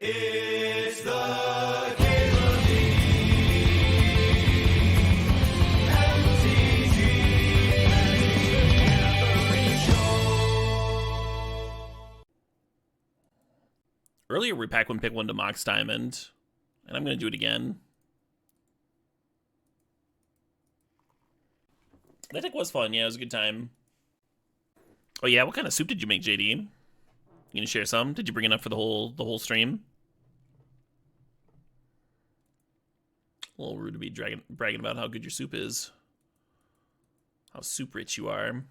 It's the Cable MTGO Show. Earlier, we packed one pick one to Mox Diamond, and I'm going to do it again. That deck was fun. Yeah, it was a good time. Oh yeah, what kind of soup did you make, JD? You gonna share some? Did you bring enough for the whole stream? A little rude to be bragging about how good your soup is. How soup rich you are.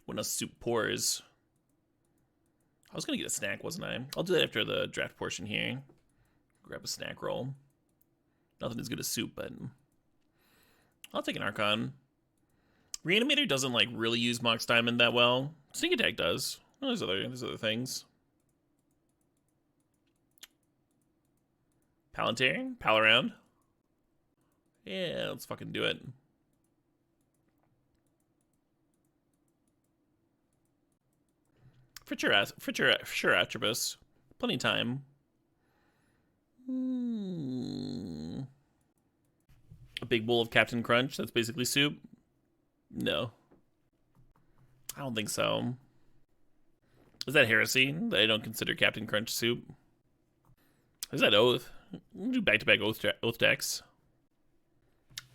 When a soup pours. I was gonna get a snack, wasn't I? I'll do that after the draft portion here. Grab a snack roll. Nothing as good as soup, but I'll take an Archon. Reanimator doesn't like really use Mox Diamond that well. Sneak Attack does. Well, there's other things. Palantir? Pal around? Yeah, let's fucking do it. For sure, Atropus. Plenty of time. A big bowl of Captain Crunch, that's basically soup? No. I don't think so. Is that heresy that I don't consider Captain Crunch soup? Is that Oath? We'll do back-to-back Oath decks.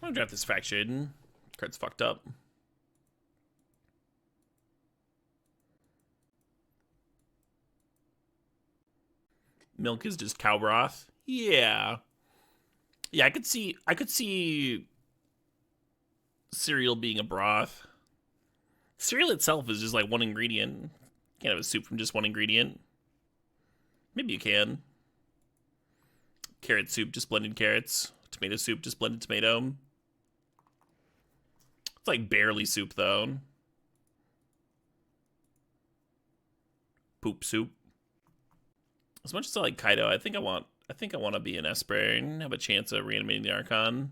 I'm gonna draft this Fractured. Card's fucked up. Milk is just cow broth. Yeah. Yeah, I could see cereal being a broth. Cereal itself is just like one ingredient. You can't have a soup from just one ingredient. Maybe you can. Carrot soup, just blended carrots. Tomato soup, just blended tomato. It's like barely soup though. Poop soup. As much as I like Kaido, I think I want to be an Esper and have a chance of reanimating the Archon.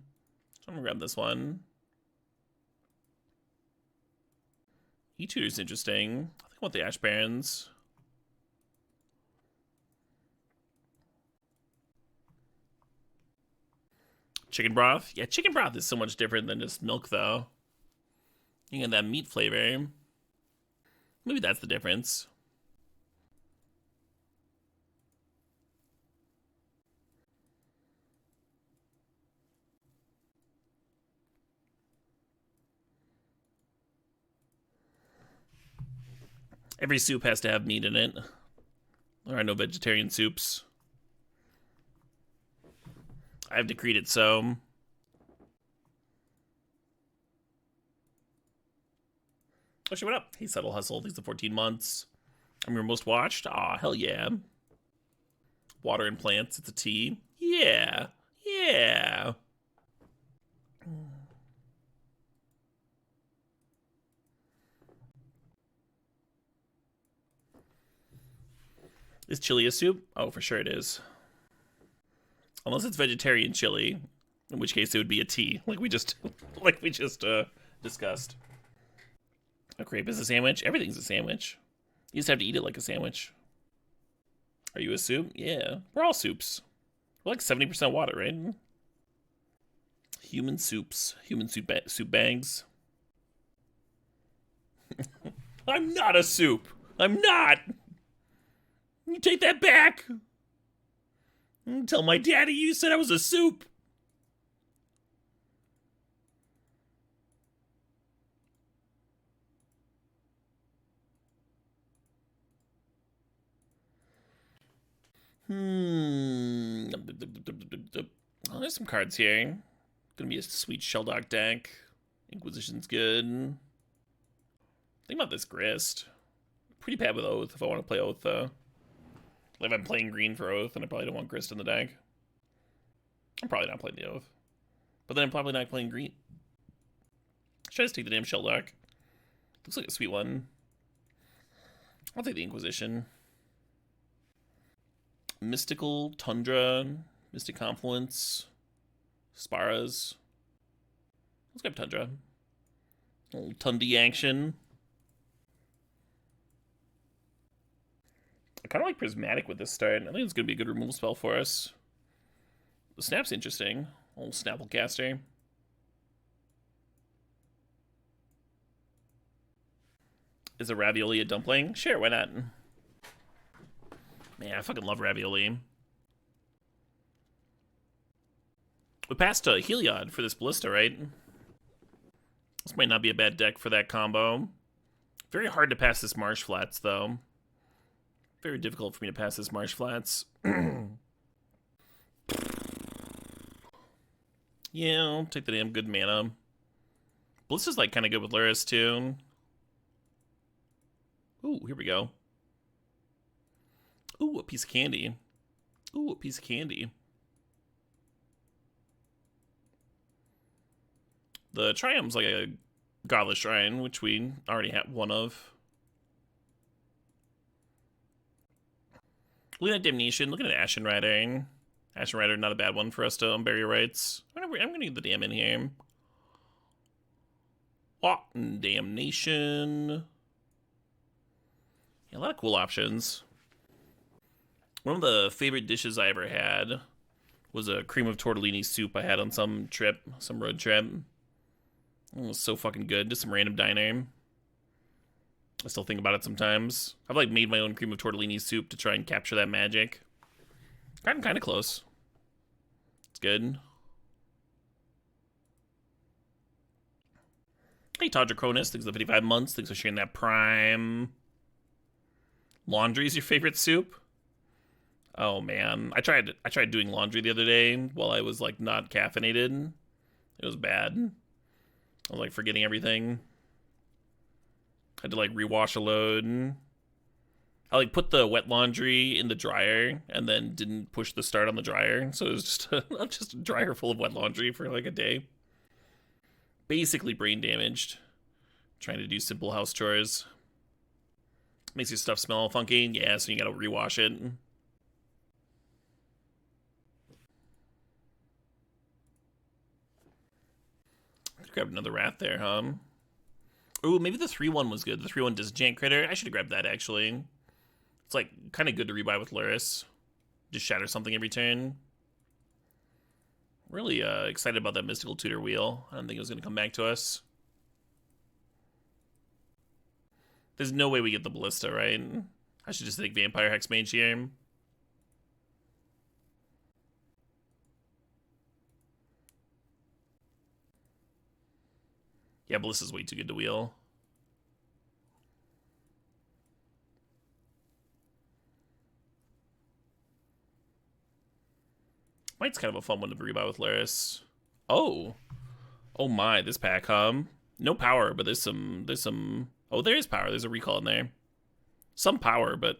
So I'm gonna grab this one. E2 is interesting. I think I want the Ash Barons. Chicken broth? Yeah, chicken broth is so much different than just milk, though. You get that meat flavor. Maybe that's the difference. Every soup has to have meat in it. There are no vegetarian soups. I have decreed it so. Oh shit, what up? Hey, Subtle Hustle. Thanks for 14 months. I'm your most watched? Aw, hell yeah. Water and plants, it's a tea. Yeah. Yeah. Is chili a soup? Oh, for sure it is. Unless it's vegetarian chili, in which case it would be a tea, like we just discussed. A crepe is a sandwich. Everything's a sandwich. You just have to eat it like a sandwich. Are you a soup? Yeah, we're all soups. We're like 70% water, right? Human soups. Human soup bags. I'm not a soup. I'm not. You take that back. Tell my daddy you said I was a soup. Oh, there's some cards here. Gonna be a sweet Shelldog deck. Inquisition's good. Think about this Grist. Pretty bad with Oath if I want to play Oath, though. Like if I'm playing green for Oath, and I probably don't want Grist in the deck. I'm probably not playing the Oath. But then I'm probably not playing green. Should I just take the damn Shelldog? Looks like a sweet one. I'll take the Inquisition. Mystical, Tundra, Mystic Confluence, Sparas. Let's grab Tundra. A little Tundi action. kind of like Prismatic with this start. I think it's going to be a good removal spell for us. The Snap's interesting. Old Snapple caster. Is a Ravioli a dumpling? Sure, why not? Man, I fucking love Ravioli. We passed Heliod for this Ballista, right? This might not be a bad deck for that combo. Very hard to pass this Marsh Flats, though. Very difficult for me to pass this Marsh Flats. Yeah, I'll take the damn good mana. Ballista's like kind of good with Luris, too. Ooh, here we go. Ooh, a piece of candy. Ooh, a piece of candy. The Triumph's like a Godless Shrine, which we already have one of. Looking at Damnation, looking at Ashen Rider. Ashen Rider, not a bad one for us to unbury rights. I'm gonna get the damn in here. Oh, Damnation. Yeah, a lot of cool options. One of the favorite dishes I ever had was a cream of tortellini soup I had on some trip, some road trip. It was so fucking good. Just some random diner. I still think about it sometimes. I've like made my own cream of tortellini soup to try and capture that magic. Gotten kind of close. It's good. Hey, Todra Cronus, thanks for the 55 months. Thanks for sharing that Prime. Laundry is your favorite soup? Oh man, I tried doing laundry the other day while I was like not caffeinated. It was bad. I was like forgetting everything. Had to like rewash a load. I like put the wet laundry in the dryer and then didn't push the start on the dryer, so it was just a dryer full of wet laundry for like a day. Basically brain damaged. Trying to do simple house chores. Makes your stuff smell funky. Yeah, so you gotta rewash it. Grab another Wrath there, huh? Ooh, maybe the 3-1 was good. The 3-1 Disenchant Critter. I should have grabbed that, actually. It's, like, kind of good to rebuy with Luris. Just shatter something every turn. Really excited about that Mystical Tutor wheel. I don't think it was going to come back to us. There's no way we get the Ballista, right? I should just take Vampire Hexmage here. Yeah, Ballista's way too good to wheel. Might's kind of a fun one to rebuy with Luris. Oh. Oh my, this pack, no power, but there's some... Oh, there is power. There's a recall in there. Some power, but...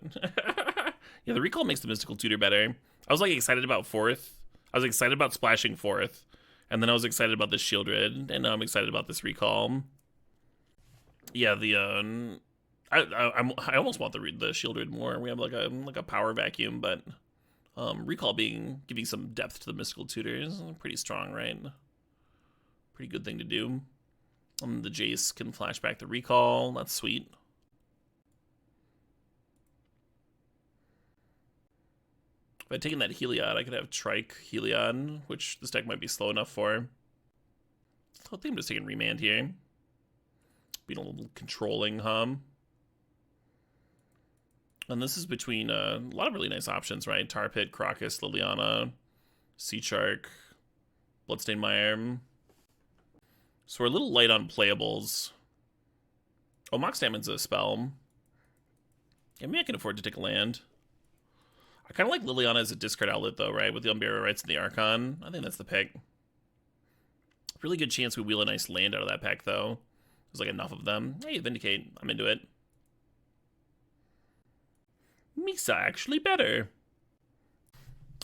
Yeah, the recall makes the Mystical Tutor better. I was, like, excited about 4th. I was excited about splashing 4th. And then I was excited about this Shieldred, and now I'm excited about this recall. Yeah, the I almost want the Shieldred more. We have like a power vacuum, but recall giving some depth to the Mystical Tutor is pretty strong, right? Pretty good thing to do. The Jace can flash back the recall. That's sweet. If I'd taken that Heliod, I could have Trike Heliod, which this deck might be slow enough for. I think I'm just taking Remand here. Being a little controlling, And this is between a lot of really nice options, right? Tar Pit, Crocus, Liliana, Sea Shark, Bloodstained Mire. So we're a little light on playables. Oh, Mox Damon's a spell. Yeah, maybe I can afford to take a land. I kind of like Liliana as a discard outlet, though, right? With the Unburial Rights and the Archon. I think that's the pick. Really good chance we wheel a nice land out of that pack, though. There's like enough of them. Hey, Vindicate. I'm into it. Misa actually better.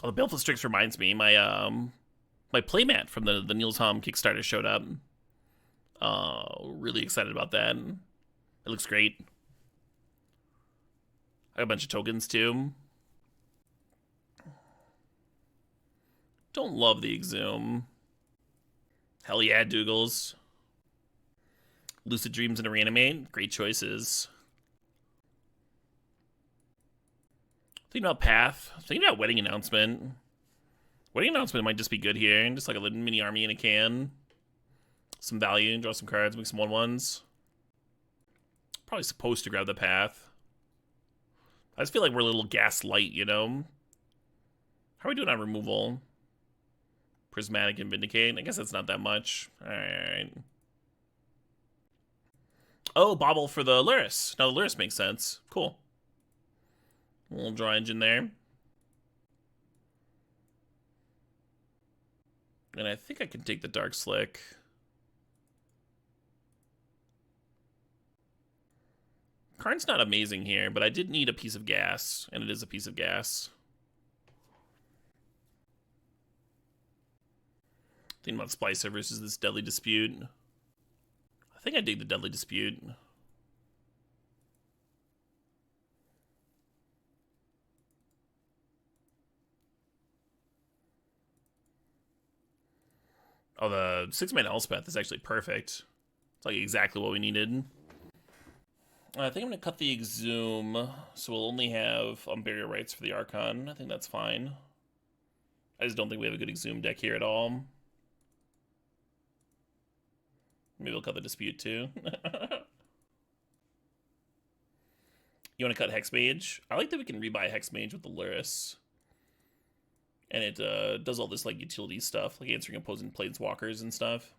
Oh, the Baleful Strix reminds me. My playmat from the Niels Hom Kickstarter showed up. Really excited about that. It looks great. I got a bunch of tokens, too. Don't love the Exhume. Hell yeah, Dougals. Lucid Dreams and a Reanimate. Great choices. Thinking about Path. Thinking about Wedding Announcement. Wedding Announcement might just be good here. And just like a little mini army in a can. Some value, draw some cards, make some 1/1s. Probably supposed to grab the Path. I just feel like we're a little gaslight, you know? How are we doing on removal? Prismatic and Vindicate. I guess that's not that much. Alright. Oh, Bobble for the Luris. Now the Luris makes sense. Cool. A little draw engine there. And I think I can take the Dark Slick. Karn's not amazing here, but I did need a piece of gas, and it is a piece of gas. Thinking about Splicer versus this Deadly Dispute. I think I dig the Deadly Dispute. Oh, the 6-mana Elspeth is actually perfect. It's like exactly what we needed. I think I'm going to cut the Exhume, so we'll only have Burial Rights for the Archon. I think that's fine. I just don't think we have a good Exhume deck here at all. Maybe we'll cut the Dispute too. You want to cut Hexmage? I like that we can rebuy Hexmage with the Luris. And it does all this like utility stuff, like answering opposing Planeswalkers and stuff.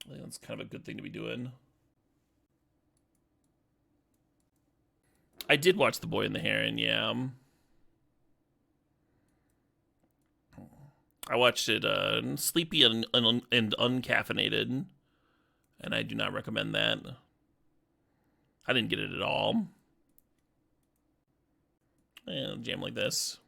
I think that's kind of a good thing to be doing. I did watch The Boy and the Heron, yeah. I watched it sleepy and uncaffeinated, and I do not recommend that. I didn't get it at all. And jam like this.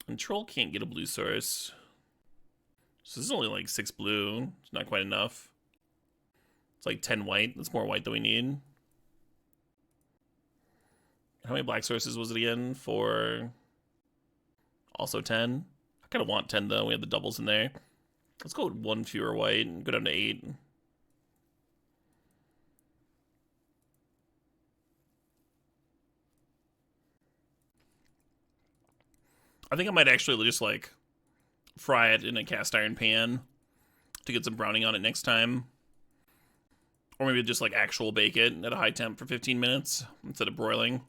And Troll can't get a blue source. So this is only like 6 blue. It's not quite enough. It's like 10 white. That's more white than we need. How many black sources was it again? For also 10. I kind of want 10 though. We have the doubles in there. Let's go with 1 fewer white and go down to 8. I think I might actually just like fry it in a cast iron pan to get some browning on it next time. Or maybe just like actual bake it at a high temp for 15 minutes instead of broiling.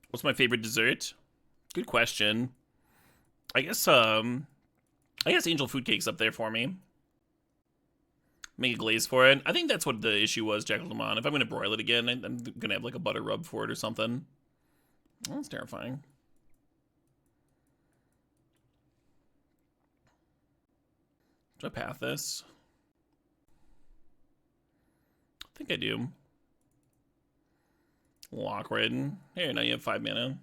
What's my favorite dessert? Good question. I guess Angel Food Cake's up there for me. Make a glaze for it. I think that's what the issue was, Jackal Lemon. If I'm gonna broil it again, I'm gonna have like a butter rub for it or something. That's terrifying. Do I path this? I think I do. A little awkward. Here, now you have 5 mana.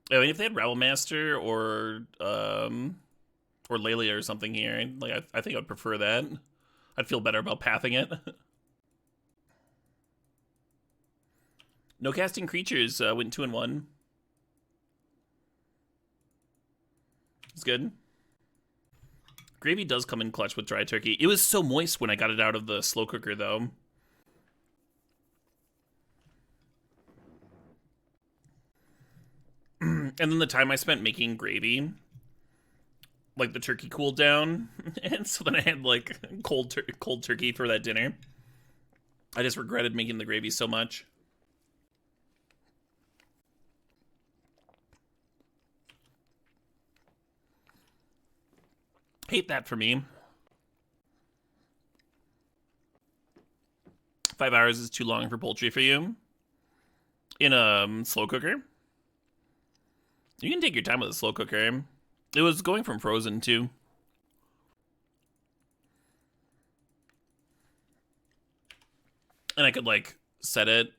I mean, if they had Rebel Master or Lelia or something here, like I think I'd prefer that. I'd feel better about pathing it. No casting creatures went 2 and 1. It's good. Gravy does come in clutch with dry turkey. It was so moist when I got it out of the slow cooker, though. And then the time I spent making gravy, like the turkey cooled down, and so then I had like cold turkey for that dinner. I just regretted making the gravy so much. Hate that for me. 5 hours is too long for poultry for you. In a slow cooker. You can take your time with a slow cooker. It was going from frozen too. And I could like set it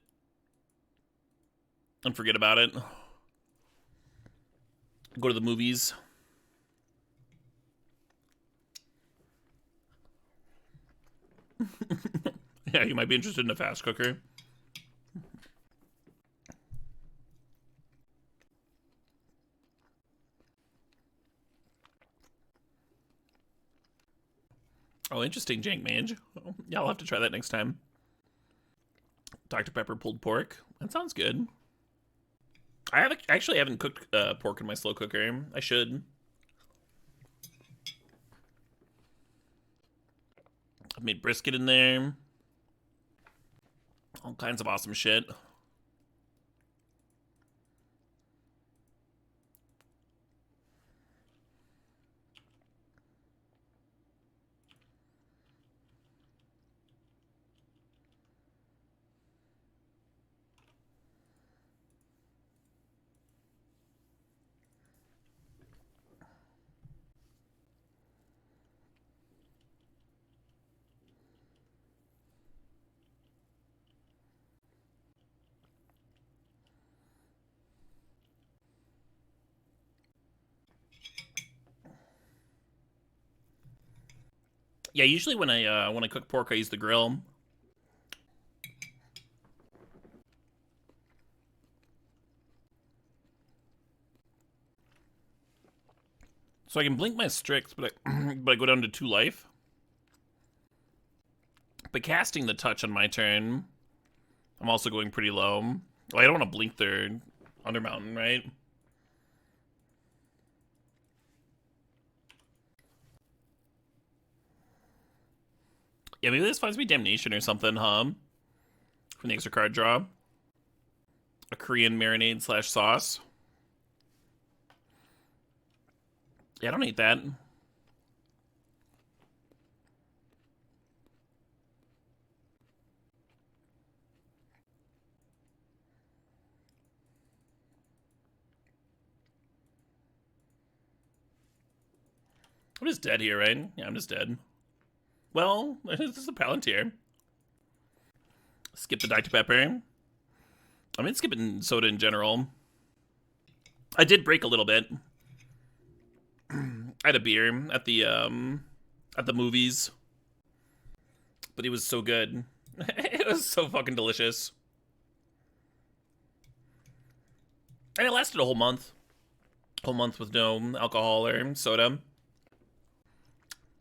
and forget about it. Go to the movies. Yeah, you might be interested in a fast cooker. interesting, Jank Mange. Yeah, I'll have to try that next time. Dr. Pepper pulled pork. That sounds good. I actually haven't cooked pork in my slow cooker. I should. I've made brisket in there. All kinds of awesome shit. Yeah, usually when I cook pork, I use the grill. So I can blink my Strix, but I go down to 2 life. But casting the touch on my turn, I'm also going pretty low. Well, I don't want to blink their Undermountain, right? Yeah, maybe this finds me Damnation or something, huh? From the extra card draw. A Korean marinade / sauce. Yeah, I don't hate that. I'm just dead here, right? Yeah, I'm just dead. Well, this is a Palantir. Skip the Dr. Pepper. I mean, skipping soda in general. I did break a little bit. I had a beer at the movies, but it was so good. It was so fucking delicious, and it lasted a whole month. Whole month with no alcohol or soda.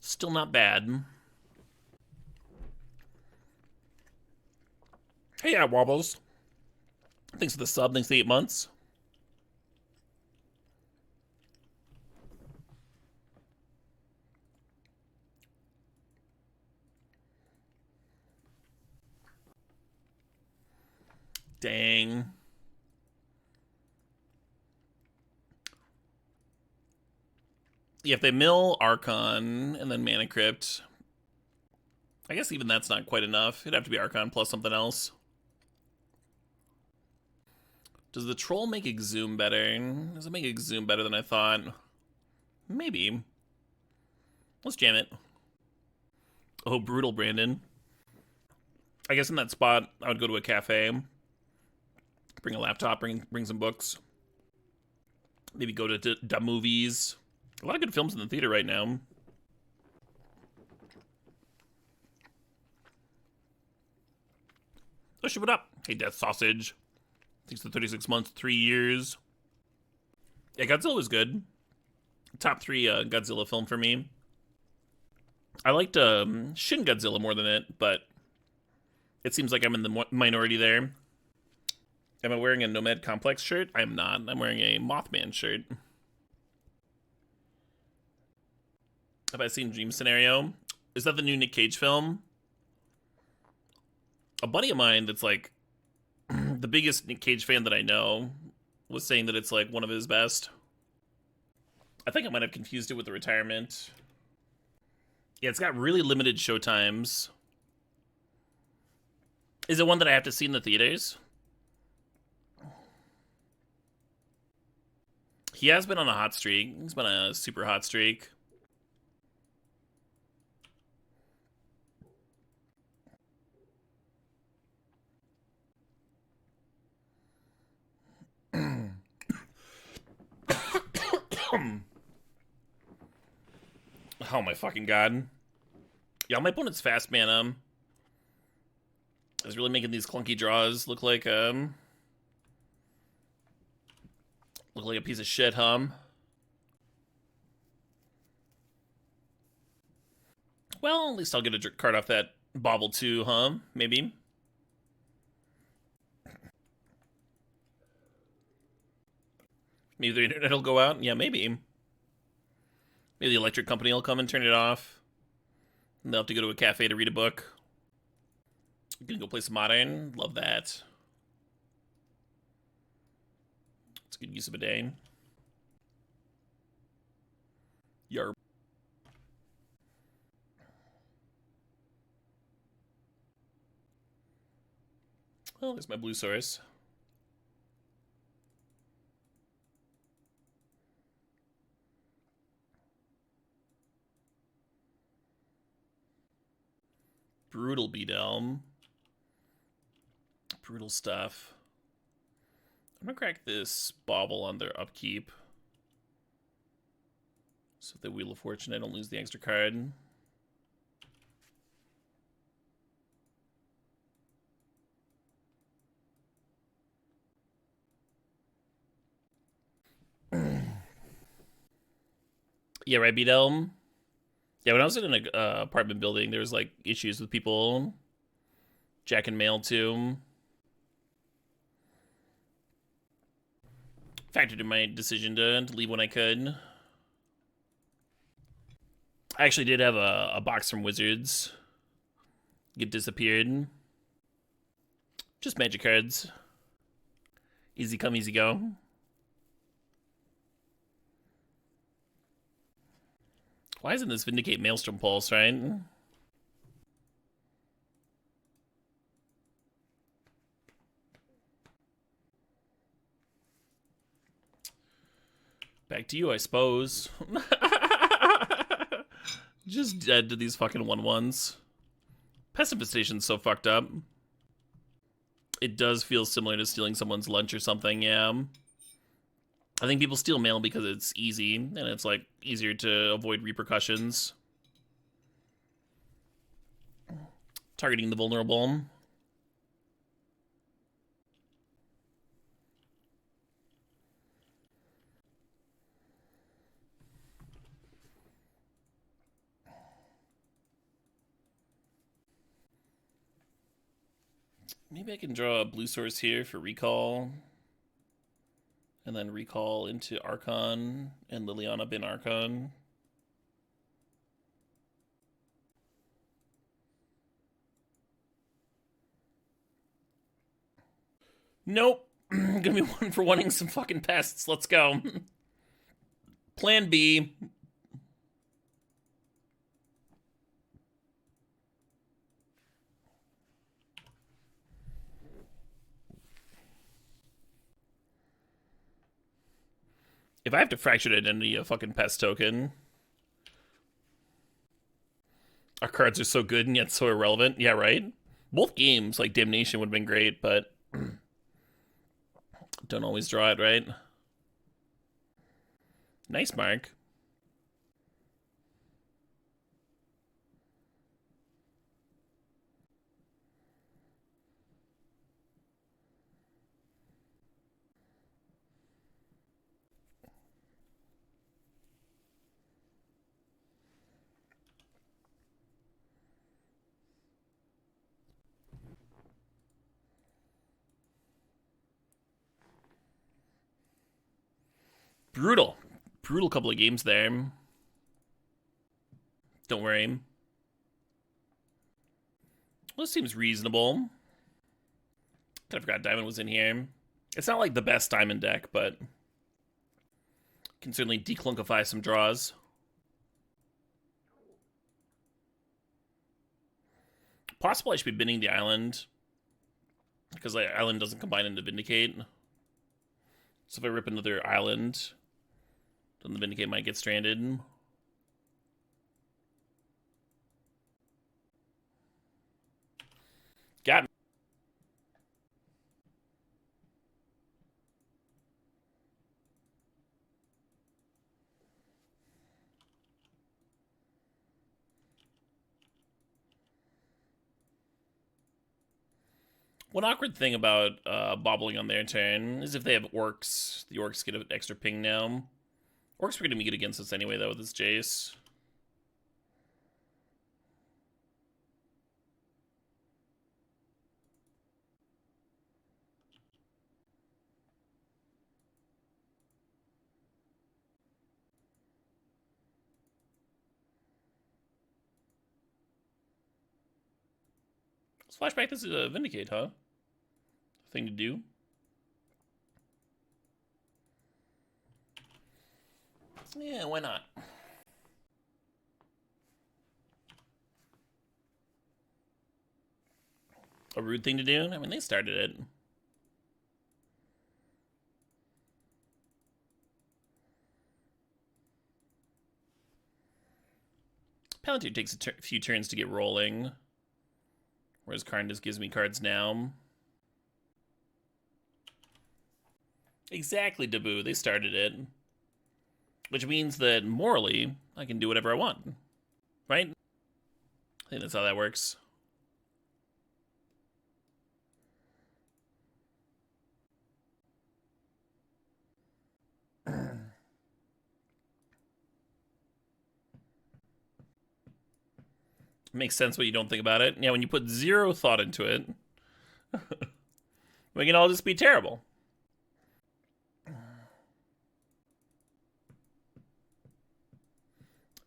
Still not bad. Hey, yeah, Wobbles. Thanks for the sub. Thanks for the 8 months. Dang. Yeah, if they mill Archon and then Mana Crypt, I guess even that's not quite enough. It'd have to be Archon plus something else. Does the troll make Exhume better? Does it make Exhume better than I thought? Maybe. Let's jam it. Oh, brutal, Brandon. I guess in that spot, I would go to a cafe, bring a laptop, bring some books. Maybe go to the movies. A lot of good films in the theater right now. Oh, shit, what up? Hey, Death Sausage. Thanks for 36 months, 3 years. Yeah, Godzilla was good. Top 3 Godzilla film for me. I liked Shin Godzilla more than it, but it seems like I'm in the minority there. Am I wearing a Nomad Complex shirt? I am not. I'm wearing a Mothman shirt. Have I seen Dream Scenario? Is that the new Nick Cage film? A buddy of mine that's like the biggest Nick Cage fan that I know was saying that it's like one of his best. I think I might have confused it with The Retirement. Yeah, it's got really limited showtimes. Is it one that I have to see in the theaters? He has been on a hot streak. He's been on a super hot streak. Oh my fucking god. Yeah, my opponent's fast mana is really making these clunky draws look like a piece of shit, Well, at least I'll get a card off that bauble too, huh? Maybe. Maybe the internet will go out. Yeah, maybe. Maybe the electric company will come and turn it off. And they'll have to go to a cafe to read a book. I'm gonna go play some Modern. Love that. It's a good use of a day. Yarp. Well, there's my blue source. Brutal beat-elm. Brutal stuff. I'm gonna crack this bauble on their upkeep. So the Wheel of Fortune, I don't lose the extra card. Yeah, right, beat-elm. Yeah, when I was in an apartment building, there was like issues with people jacking mail too. Factored in my decision to leave when I could. I actually did have a box from Wizards get disappeared. Just magic cards. Easy come, easy go. Why isn't this Vindicate Maelstrom Pulse, right? Back to you, I suppose. Just dead to these fucking 1/1s. Pest Infestation's so fucked up. It does feel similar to stealing someone's lunch or something, yeah. I think people steal mail because it's easy, and it's, like, easier to avoid repercussions. Targeting the vulnerable. Maybe I can draw a blue source here for recall. And then recall into Archon and Liliana bin Archon. Nope. Gonna be one for wanting some fucking pests. Let's go. Plan B. If I have to fractured identity a fucking pest token. Our cards are so good and yet so irrelevant. Yeah, right? Both games, like Damnation, would have been great, but don't always draw it, right? Nice, Mark. Brutal. Brutal couple of games there. Don't worry. Well, this seems reasonable. I forgot Diamond was in here. It's not like the best Diamond deck, but can certainly declunkify some draws. Possible I should be binning the island, because the island doesn't combine into Vindicate. So if I rip another island, then the Vindicate might get stranded. Got me. One awkward thing about bobbling on their turn is if they have orcs, the orcs get an extra ping now. Orcs are going to be good against us anyway, though, with this Jace. Let's flashback this Vindicate, huh? Thing to do. Yeah, why not? A rude thing to do? I mean, they started it. Palantir takes a few turns to get rolling. Whereas Karn just gives me cards now. Exactly, Dabu. They started it. Which means that, morally, I can do whatever I want. Right? I think that's how that works. Makes sense what you don't think about it. Yeah, when you put zero thought into it, we can all just be terrible.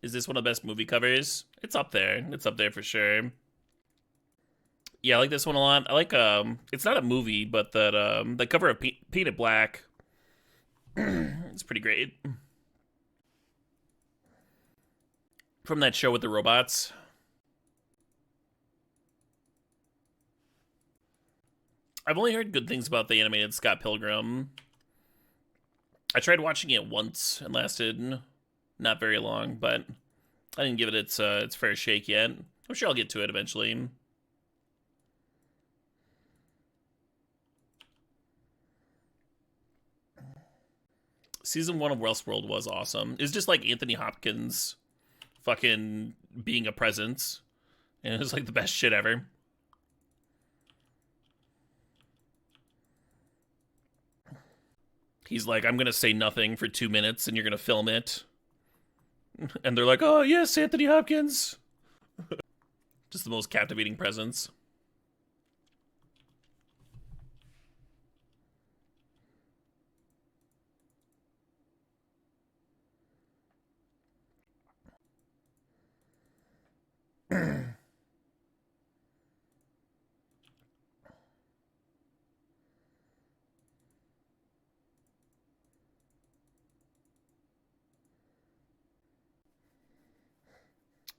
Is this one of the best movie covers? It's up there. It's up there for sure. Yeah, I like this one a lot. I like it's not a movie, but that the cover of Painted Black. It's pretty great. From that show with the robots. I've only heard good things about the animated Scott Pilgrim. I tried watching it once and lasted not very long, but I didn't give it its fair shake yet. I'm sure I'll get to it eventually. Season 1 of Westworld was awesome. It's just like Anthony Hopkins fucking being a presence. And it was like the best shit ever. He's like, I'm gonna say nothing for 2 minutes and you're gonna film it. And they're like, oh yes, Anthony Hopkins. Just the most captivating presence.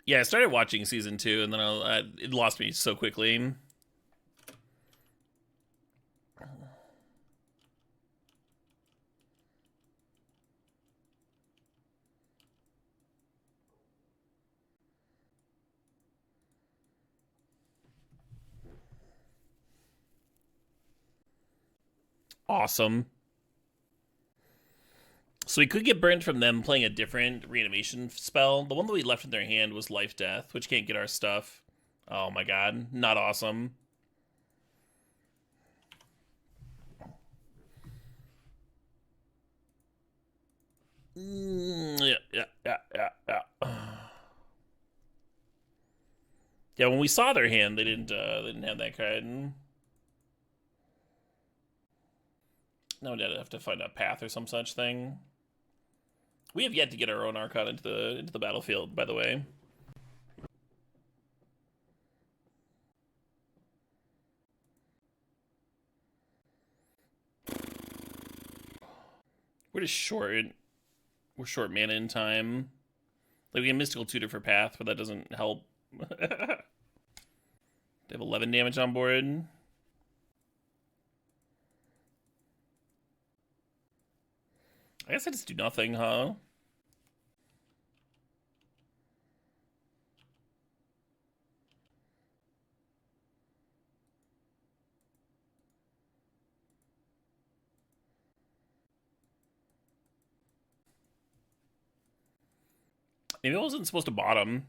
Yeah, I started watching season 2 and then it lost me so quickly. Awesome. So we could get burned from them playing a different reanimation spell. The one that we left in their hand was Life Death, which can't get our stuff. Oh my god, not awesome. Yeah. Yeah, when we saw their hand, they didn't have that card. Now we'd have to find a path or some such thing. We have yet to get our own Archon into the battlefield, by the way. We're just short. We're short mana in time. Like, we have Mystical Tutor for Path, but that doesn't help. They have 11 damage on board. I guess I just do nothing, huh? Maybe I wasn't supposed to bottom.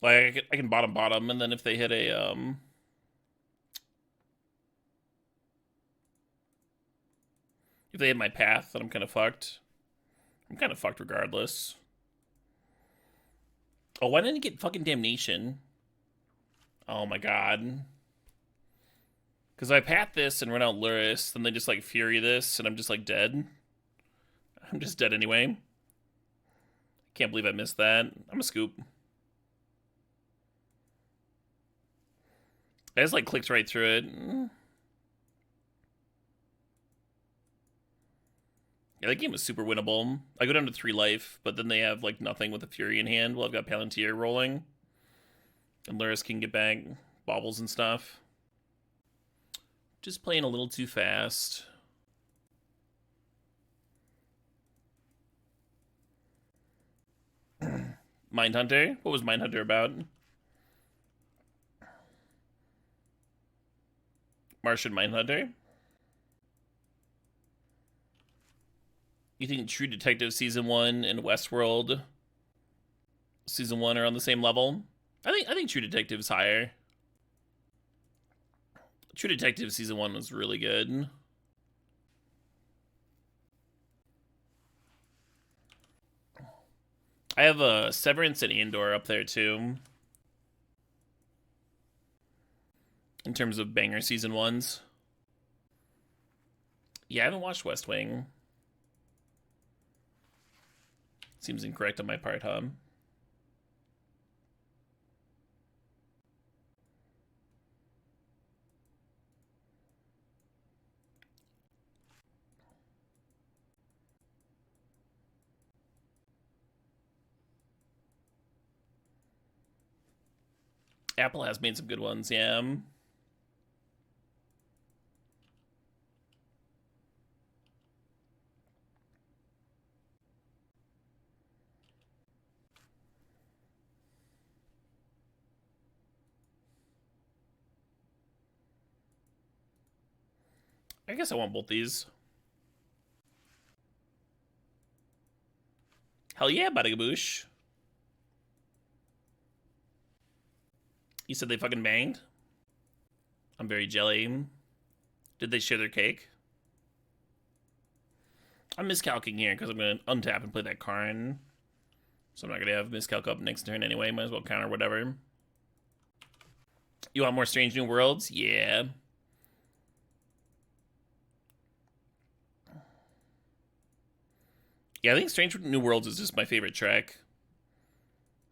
Like, I can bottom, and then if they hit a, if they hit my path, then I'm kind of fucked. I'm kind of fucked regardless. Oh, why didn't I get fucking Damnation? Oh my god. Because I path this and run out Luris, then they just, like, Fury this, and I'm just, like, dead. I'm just dead anyway. Can't believe I missed that. I'm a scoop. I just like clicked right through it. Yeah, that game was super winnable. I go down to 3 life, but then they have like nothing with a Fury in hand. Well, I've got Palantir rolling. And Luris can get back baubles and stuff. Just playing a little too fast. Mindhunter? What was Mindhunter about? Martian Mindhunter? You think True Detective Season 1 and Westworld Season 1 are on the same level? I think True Detective's higher. True Detective Season 1 was really good. I have a Severance and Andor up there too. In terms of banger Season 1s. Yeah, I haven't watched West Wing. Seems incorrect on my part, huh? Apple has made some good ones, yeah. I guess I want both these. Hell yeah, Badagaboosh. You said they fucking banged? I'm very jelly. Did they share their cake? I'm miscalculating here because I'm going to untap and play that Karn. So I'm not going to have miscalc up next turn anyway. Might as well counter whatever. You want more Strange New Worlds? Yeah. Yeah, I think Strange New Worlds is just my favorite track.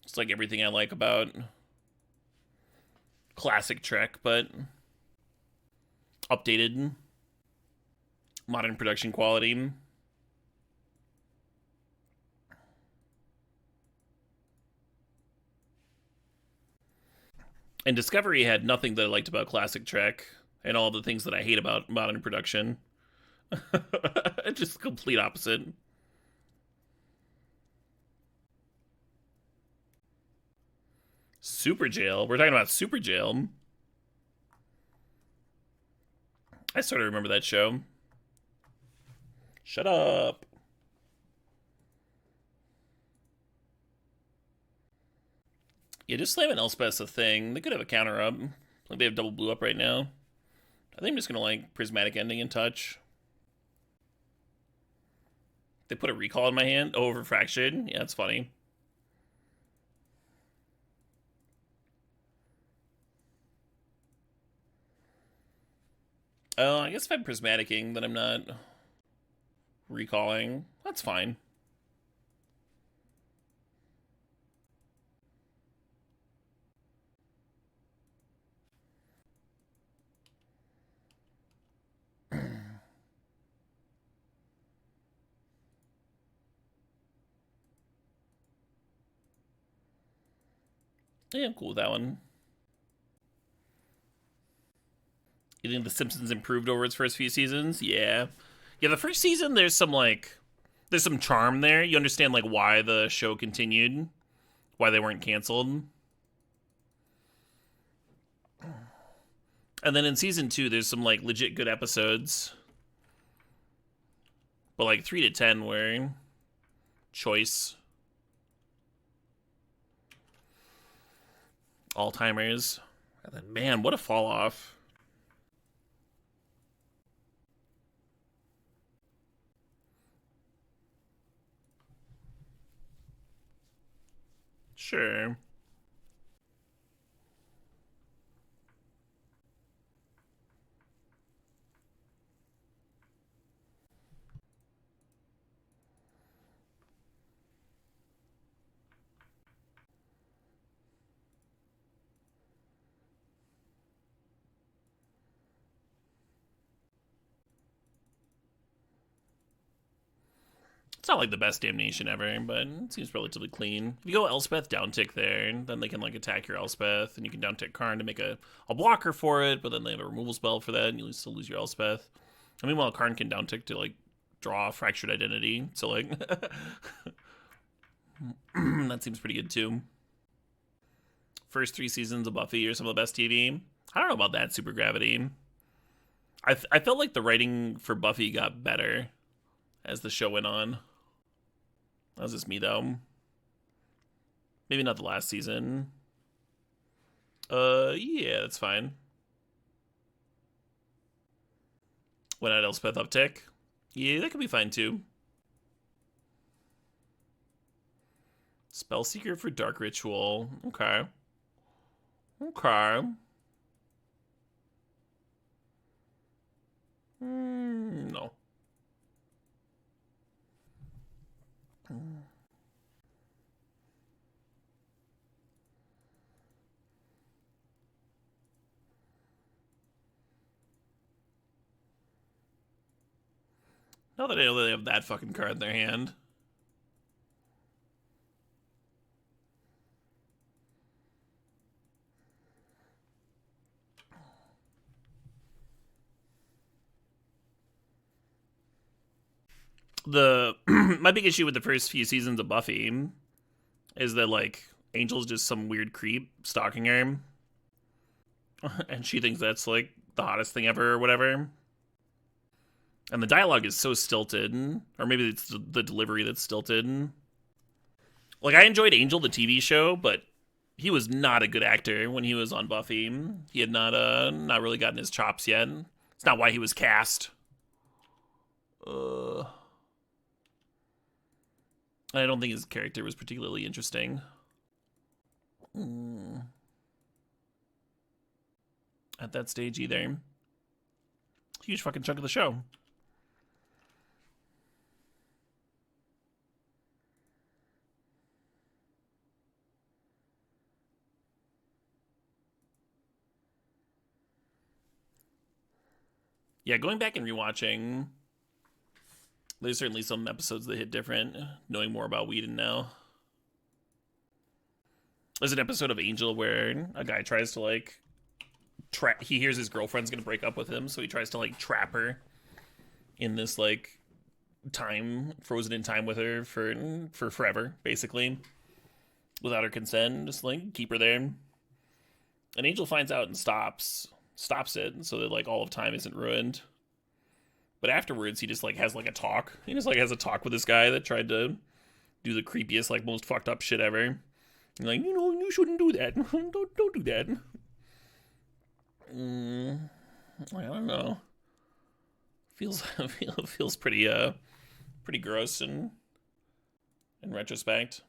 It's like everything I like about classic Trek, but updated, modern production quality. And Discovery had nothing that I liked about classic Trek, and all the things that I hate about modern production. Just the complete opposite. Super Jail? We're talking about Super Jail. I sort of remember that show. Shut up. Yeah, just slam an Elspeth's a thing. They could have a counter up. Like they have double blue up right now. I think I'm just gonna like Prismatic Ending and touch. They put a recall in my hand. Oh, Refraction. Yeah, that's funny. Oh, I guess if I'm Prismaticing, then I'm not recalling. That's fine. Yeah, I'm cool with that one. You think The Simpsons improved over its first few seasons? Yeah. Yeah, the first season, there's some charm there. You understand, like, why the show continued, why they weren't canceled. And then in season 2, there's some, like, legit good episodes. But, like, 3 to 10 were choice. All-timers. And then, man, what a fall off. Sure. It's not like the best damnation ever, but it seems relatively clean. If you go Elspeth downtick there, then they can like attack your Elspeth, and you can downtick Karn to make a blocker for it, but then they have a removal spell for that, and you still lose your Elspeth. I mean, while Karn can downtick to like draw Fractured Identity, so like that seems pretty good too. First 3 seasons of Buffy are some of the best TV. I don't know about that, Super Gravity. I felt like the writing for Buffy got better as the show went on. That was just me, though. Maybe not the last season. Yeah, that's fine. When at Elspeth uptick? Yeah, that could be fine, too. Spellseeker for Dark Ritual. Okay. Okay. No. Now that I know that they have that fucking card in their hand. My big issue with the first few seasons of Buffy is that like Angel's just some weird creep stalking her, and she thinks that's like the hottest thing ever or whatever. And the dialogue is so stilted, or maybe it's the delivery that's stilted. Like, I enjoyed Angel, the TV show, but he was not a good actor when he was on Buffy. He had not really gotten his chops yet. It's not why he was cast. I don't think his character was particularly interesting. At that stage either. Huge fucking chunk of the show. Yeah, going back and rewatching, there's certainly some episodes that hit different, knowing more about Whedon now. There's an episode of Angel where a guy tries to, like, he hears his girlfriend's gonna break up with him, so he tries to, like, trap her in this, like, time, frozen in time with her for forever, basically. Without her consent, just, like, keep her there. And Angel finds out and stops it, so that, like, all of time isn't ruined. But afterwards, he just, like, has, like, a talk. He just, like, has a talk with this guy that tried to do the creepiest, like, most fucked up shit ever. And, like, you know, you shouldn't do that. don't do that. I don't know. Feels pretty gross in retrospect.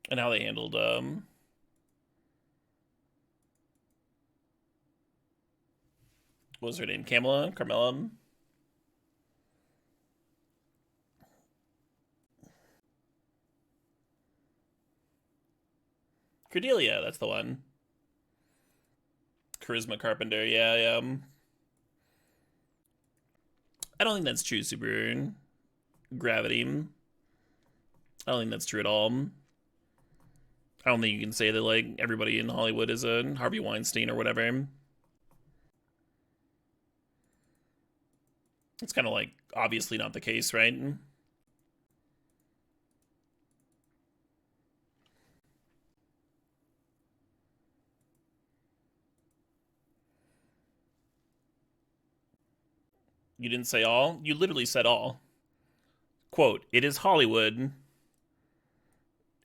And how they handled what was her name? Carmella? Cordelia, that's the one. Charisma Carpenter, yeah. I don't think that's true, Super Gravity. I don't think that's true at all. I don't think you can say that, like, everybody in Hollywood is a Harvey Weinstein or whatever. It's kind of, like, obviously not the case, right? You didn't say all? You literally said all. Quote, it is Hollywood.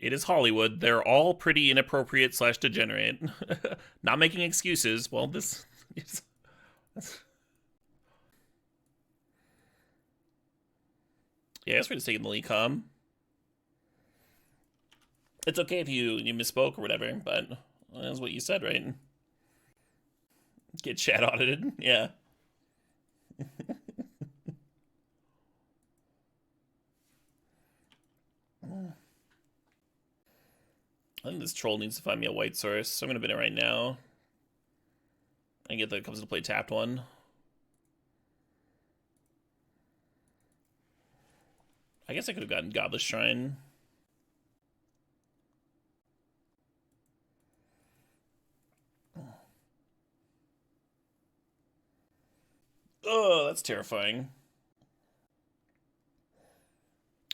It is Hollywood. They're all pretty inappropriate / degenerate. Not making excuses. Well, this... Yeah, I guess we're just taking the lead com. It's okay if you misspoke or whatever, but that's what you said, right? Get chat audited, yeah. I think this troll needs to find me a white source, so I'm gonna bin it right now. And get that it comes into play tapped one. I guess I could have gotten Godless Shrine. Oh, that's terrifying.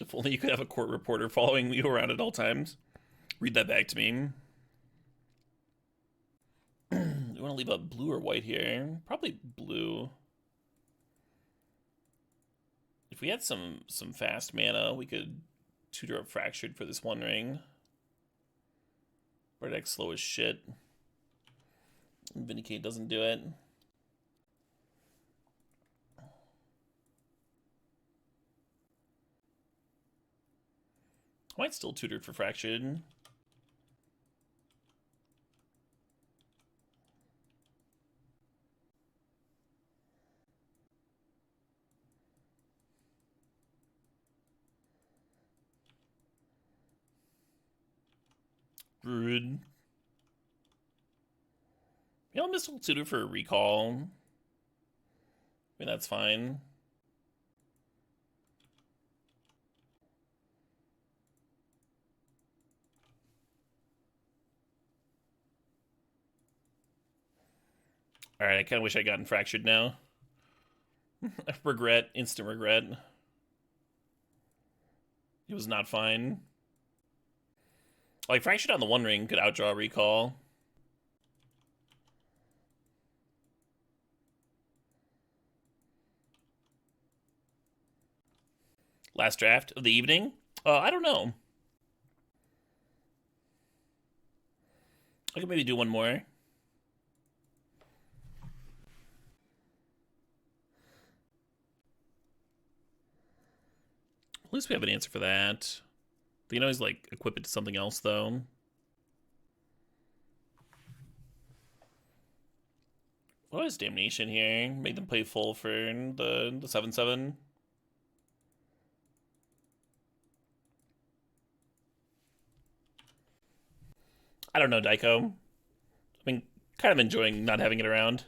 If only you could have a court reporter following you around at all times. Read that back to me. You want to leave up blue or white here? Probably blue. If we had some fast mana, we could tutor up Fractured for this one ring. Our deck's slow as shit. Vindicate doesn't do it. I might still tutor for Fractured. Rude. Yeah, I'll still tutor for a recall. I mean, that's fine. Alright, I kind of wish I'd gotten Fractured now. Regret, instant regret. It was not fine. Like, Fractured on the one ring could outdraw recall. Last draft of the evening? I don't know. I could maybe do one more. At least we have an answer for that. We can always, like, equip it to something else, though. What is Damnation here? Make them play full for the 7/7. I don't know, Daiko. I've been kind of enjoying not having it around.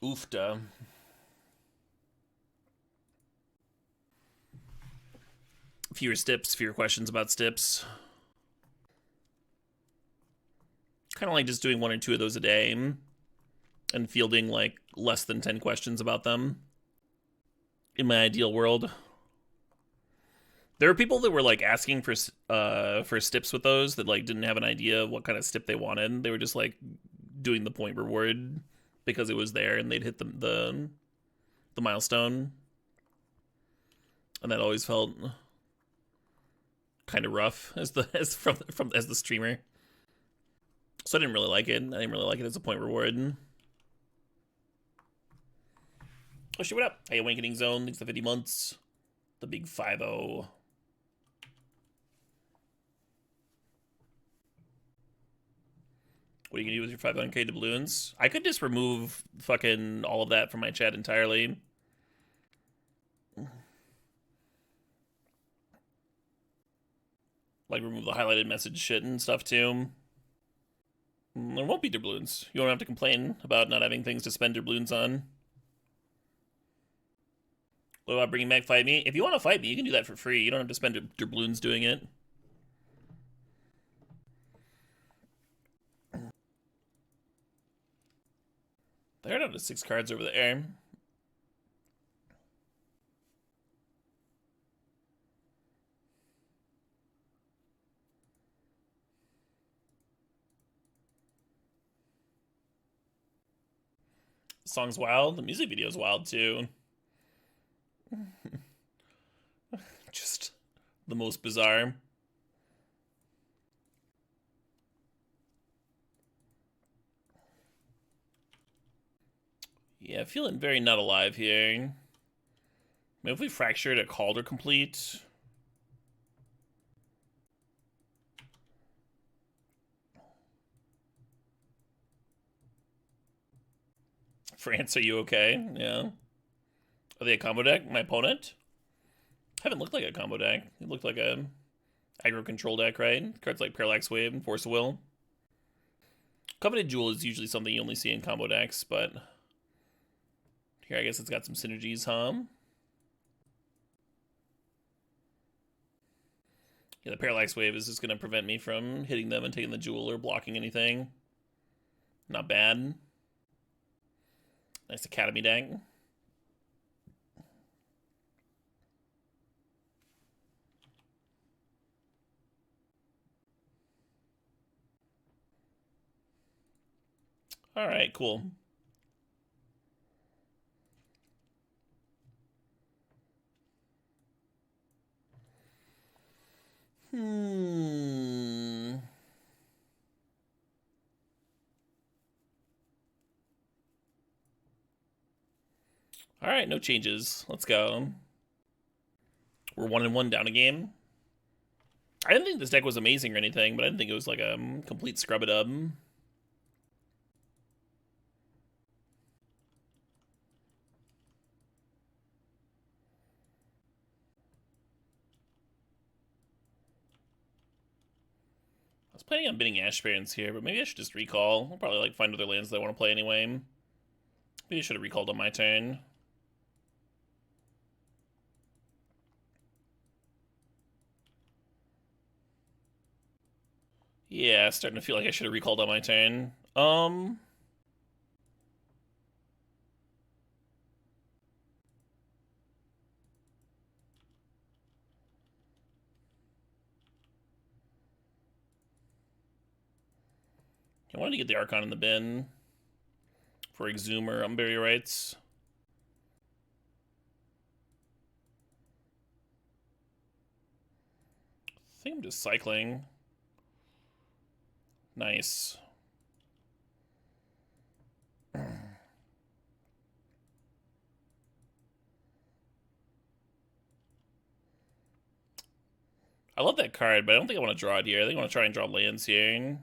Oofda. Fewer stips, fewer questions about stips. Kind of like just doing one or two of those a day and fielding like less than 10 questions about them. In my ideal world. There were people that were like asking for stips with those that like didn't have an idea of what kind of stip they wanted. They were just like doing the point reward because it was there and they'd hit the milestone. And that always felt kind of rough as the streamer. So I didn't really like it. I didn't really like it as a point reward. Oh shit, what up? Hey, Awakening Zone, thanks for 50 months. The big 5-0. What are you gonna do with your 500k doubloons? I could just remove fucking all of that from my chat entirely. Like remove the highlighted message shit and stuff too. There won't be doubloons. You won't have to complain about not having things to spend doubloons on. What about bringing back Fight Me? If you want to fight me, you can do that for free. You don't have to spend doubloons doing it. They're down to 6 cards over there. The song's wild. The music video's wild too. Just the most bizarre. Yeah, feeling very not alive here. Maybe if we fractured a Calder complete. France, are you okay? Yeah. Are they a combo deck? My opponent? Haven't looked like a combo deck. It looked like a aggro control deck, right? Cards like Parallax Wave and Force of Will. Coveted Jewel is usually something you only see in combo decks, but here I guess it's got some synergies, huh? Yeah, the Parallax Wave is just going to prevent me from hitting them and taking the Jewel or blocking anything. Not bad. Nice Academy deck. Alright, cool. Alright, no changes. Let's go. We're 1-1 down a game. I didn't think this deck was amazing or anything, but I didn't think it was like a complete scrub-a-dub. I was planning on bidding Ash Barrens here, but maybe I should just recall. I'll probably like find other lands that I want to play anyway. Maybe I should have recalled on my turn. Yeah, starting to feel like I should have recalled on my turn. I wanted to get the Archon in the bin for Exhume or Umbury Rights. I think I'm just cycling. Nice. I love that card, but I don't think I want to draw it here. I think I want to try and draw lands here.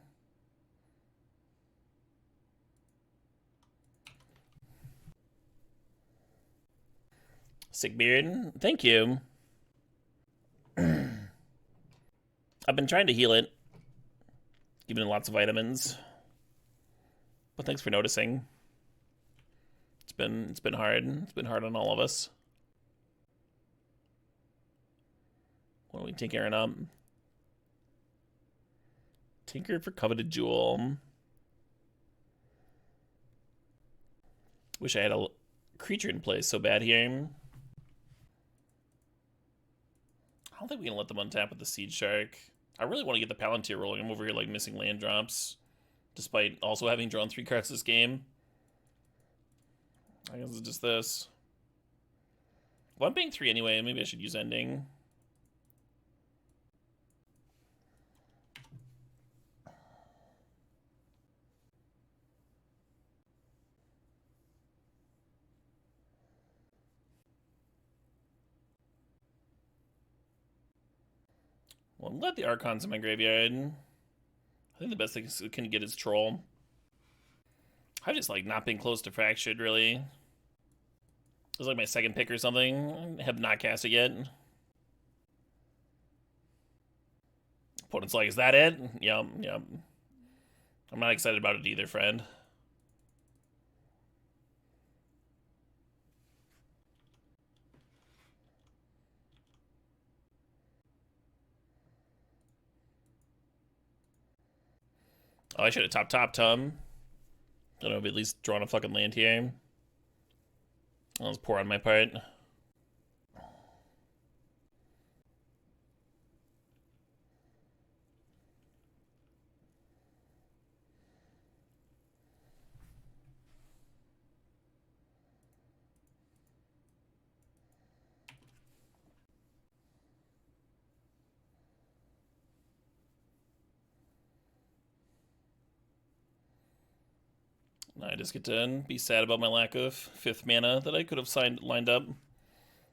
Sick beard. Thank you. I've been trying to heal it. Giving it lots of vitamins. But thanks for noticing. It's been hard. It's been hard on all of us. What are we tinkering up? Tinker for Coveted Jewel. Wish I had a creature in play so bad here. I don't think we can let them untap with the Seed Shark. I really want to get the Palantir rolling. I'm over here like missing land drops, despite also having drawn 3 cards this game. I guess it's just this. Well, I'm paying 3 anyway. Maybe I should use Ending. Well, I'm glad the Archon's in my graveyard. I think the best thing I can get is Troll. I've just like not been close to Fractured, really. It was like my second pick or something. I have not cast it yet. Opponent's like, is that it? Yep, yep. I'm not excited about it either, friend. Oh, I should have top Tom. I don't know, if at least drawn a fucking land here. That was poor on my part. I just get to be sad about my lack of 5th mana that I could have lined up.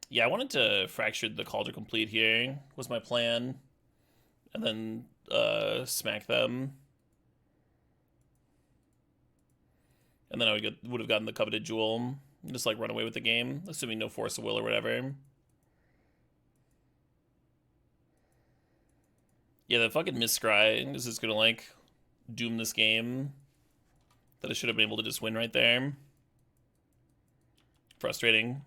Yeah, I wanted to fracture the Cauldron Complete here, was my plan. And then smack them. And then I would have gotten the Coveted Jewel. And just like run away with the game, assuming no Force of Will or whatever. Yeah, the fucking miscry is just gonna, like, doom this game. That I should have been able to just win right there. Frustrating.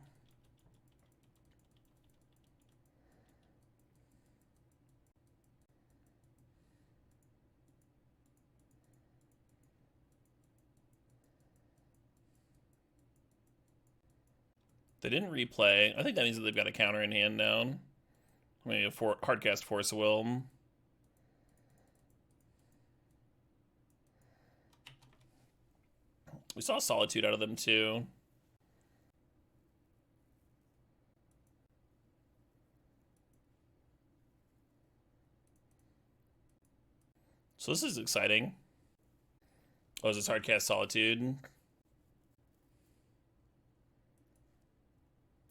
They didn't replay. I think that means that they've got a counter in hand now. Maybe a hardcast Force of Will. We saw Solitude out of them too. So this is exciting. Oh, is this hardcast Solitude?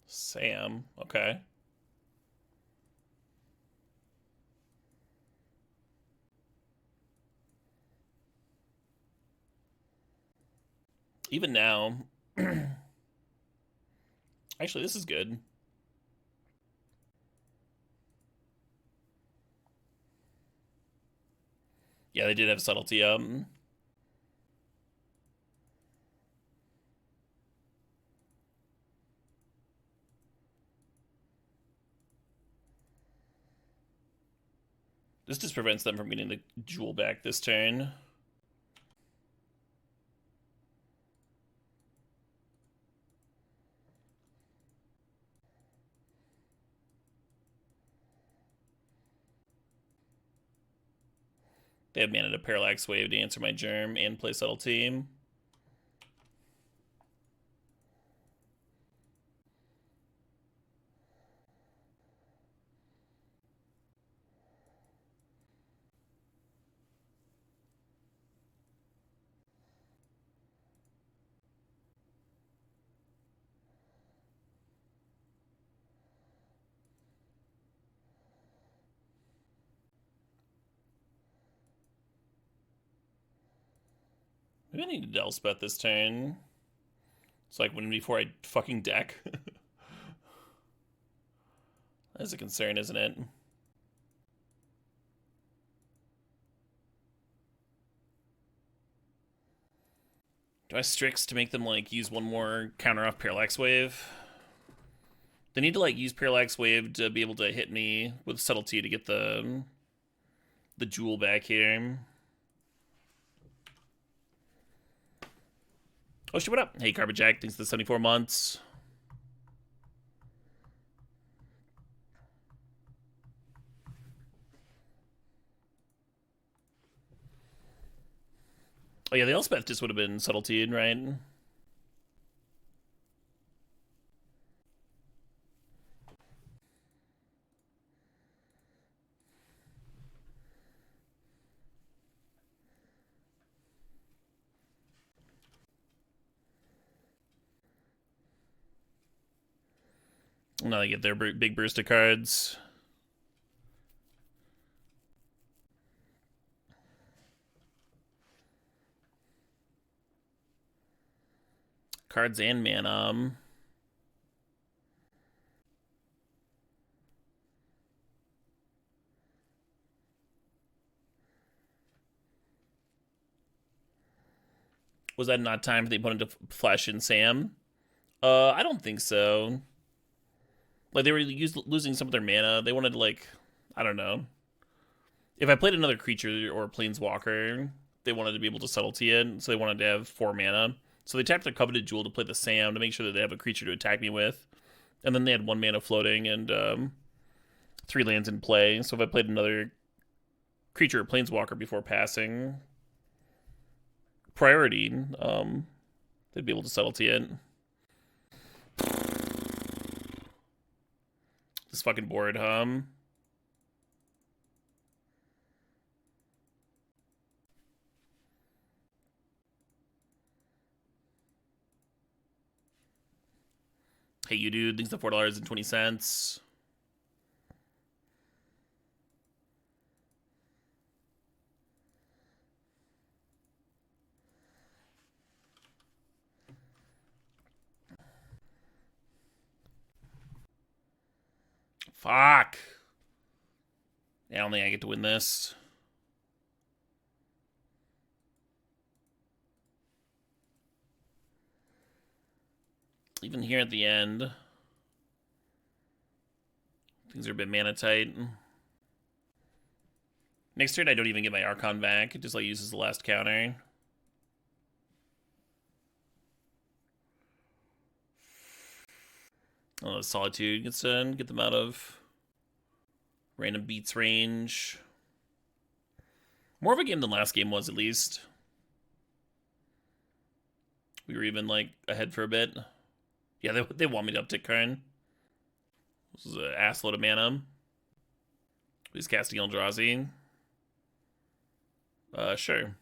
Sam, okay. Even now, actually, this is good. Yeah, they did have subtlety. This just prevents them from getting the jewel back this turn. They have mana to Parallax Wave to answer my Germ and play Subtlety. Maybe I need to Elspeth this turn. It's like when before I fucking deck. That's a concern, isn't it? Do I Strix to make them like use one more counter off Parallax Wave? They need to like use Parallax Wave to be able to hit me with Subtlety to get the jewel back here. Oh shit, what up? Hey, Carbajack, thanks for the 74 months. Oh yeah, the Elspeth just would have been Subtlety, right? Now they get their big burst of cards. Cards and mana. Was that not time for the opponent to flash in Sam? I don't think so. Like, they were losing some of their mana. They wanted to, like, I don't know. If I played another creature or planeswalker, they wanted to be able to subtlety it, so they wanted to have 4 mana. So they tapped their Coveted Jewel to play the Sam to make sure that they have a creature to attack me with. And then they had 1 mana floating and 3 lands in play. So if I played another creature or planeswalker before passing priority, they'd be able to subtlety it. This fucking board, Hey, you dude, thanks to $4.20. Fuck. Yeah, I don't think I get to win this. Even here at the end, things are a bit mana tight. Next turn, I don't even get my Archon back. It just like uses the last counter. Oh, Solitude gets in. Get them out of random beats range. More of a game than last game was, at least. We were even like ahead for a bit. Yeah, they want me to uptick Karn. This is an assload of mana. He's casting Eldrazi. Sure.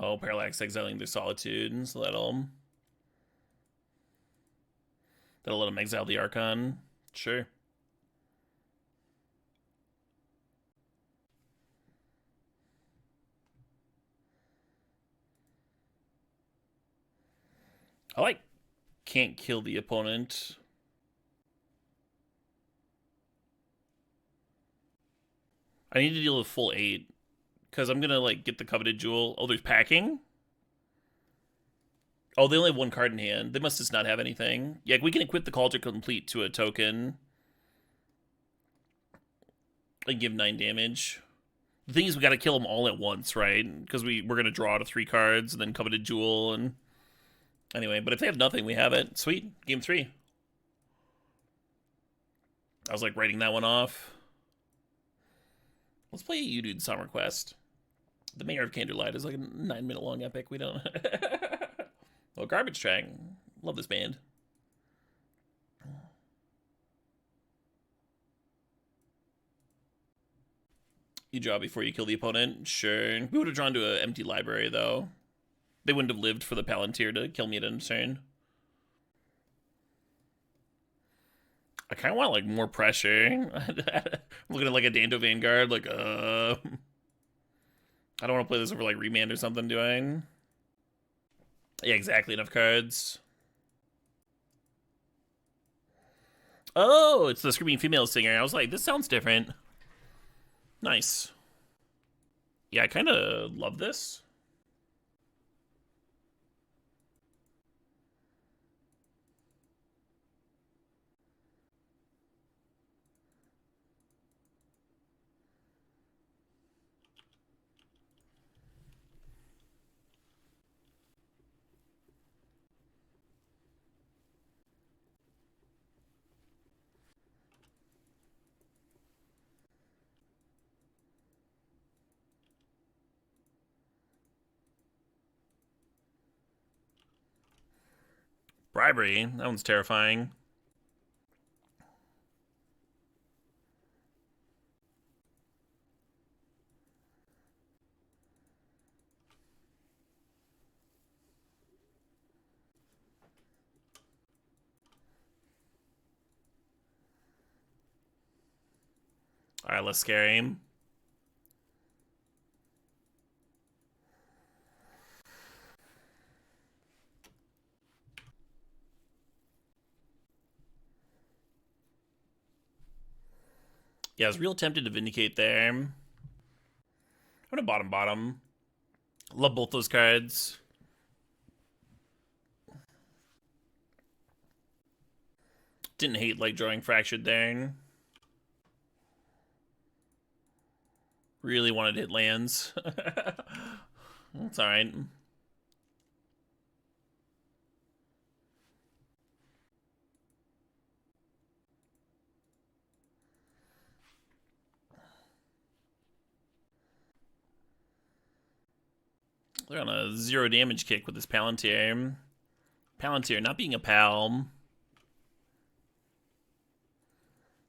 Oh, Parallax exiling their Solitude, so that'll let them exile the Archon. Sure. I like can't kill the opponent. I need to deal with full 8 because I'm gonna like get the coveted jewel. Oh, there's packing. Oh, they only have one card in hand. They must just not have anything. Yeah, we can equip the Cauldron Complete to a token. And give 9 damage. The thing is, we gotta kill them all at once, right? Because we're gonna draw out of 3 cards and then coveted jewel and... Anyway, but if they have nothing, we have it. Sweet. Game 3. I was like writing that one off. Let's play You Dude Summer Quest. The Mayor of Candlelight is like a 9-minute long epic. We don't... Well, Garbage Track. Love this band. You draw before you kill the opponent? Sure. We would have drawn to an empty library, though. They wouldn't have lived for the Palantir to kill me at end turn. I kind of want, like, more pressure. I'm looking at, like, a Dando Vanguard, like, I don't want to play this over, like, Remand or something, do I? Yeah, exactly, enough cards. Oh, it's the Screaming Female Singer. I was like, this sounds different. Nice. Yeah, I kind of love this. Bribery. That one's terrifying. Alright, let's scare him. Yeah, I was real tempted to Vindicate there. I'm gonna bottom. Love both those cards. Didn't hate like drawing Fractured there. Really wanted to hit lands. That's alright. They're on a 0 damage kick with this Palantir. Palantir not being a pal.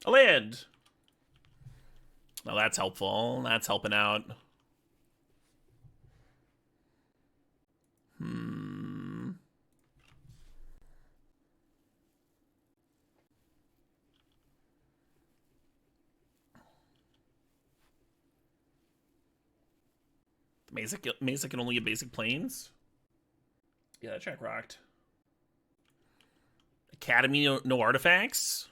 A land! Oh, that's helpful. That's helping out. Mesa can only get basic planes? Yeah, that track rocked. Academy, no artifacts?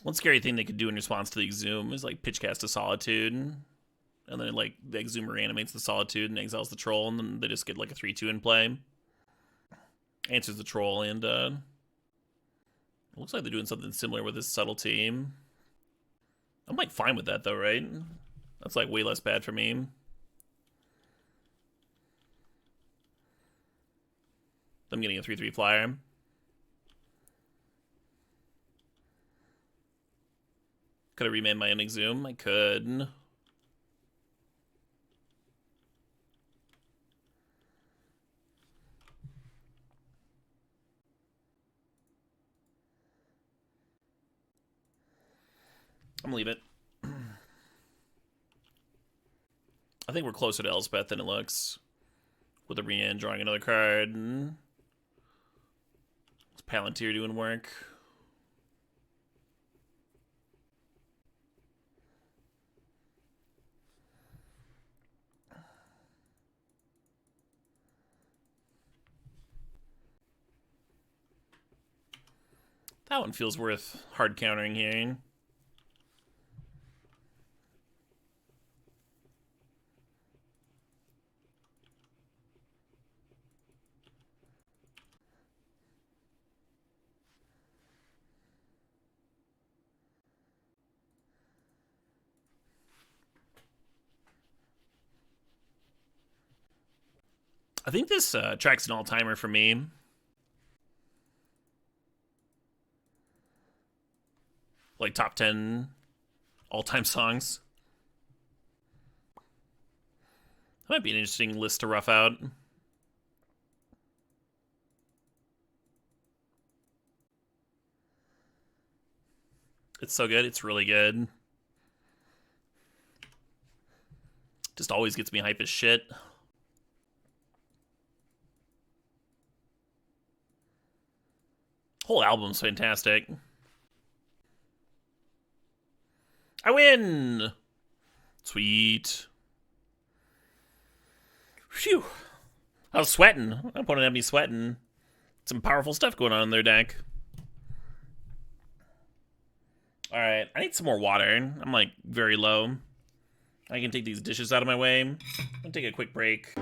One scary thing they could do in response to the Exhume is like pitchcast to Solitude. And then like the Exhumer animates the Solitude and exiles the Troll, and then they just get like a 3-2 in play. Answers the Troll, and it looks like they're doing something similar with this Subtlety. I'm like fine with that though, right? That's like way less bad for me. I'm getting a 3-3 flyer. Could I remand my own Exhume? I could. I'm gonna leave it. I think we're closer to Elspeth than it looks. With a re-end, drawing another card. Is Palantir doing work? That one feels worth hard countering here. I think this track's an all-timer for me. Like top 10 all-time songs. That might be an interesting list to rough out. It's so good. It's really good. Just always gets me hype as shit. Whole album's fantastic. I win! Sweet. Phew. I was sweating. My opponent had me sweating. Some powerful stuff going on in their deck. Alright, I need some more water. I'm like very low. I can take these dishes out of my way. I'm gonna take a quick break.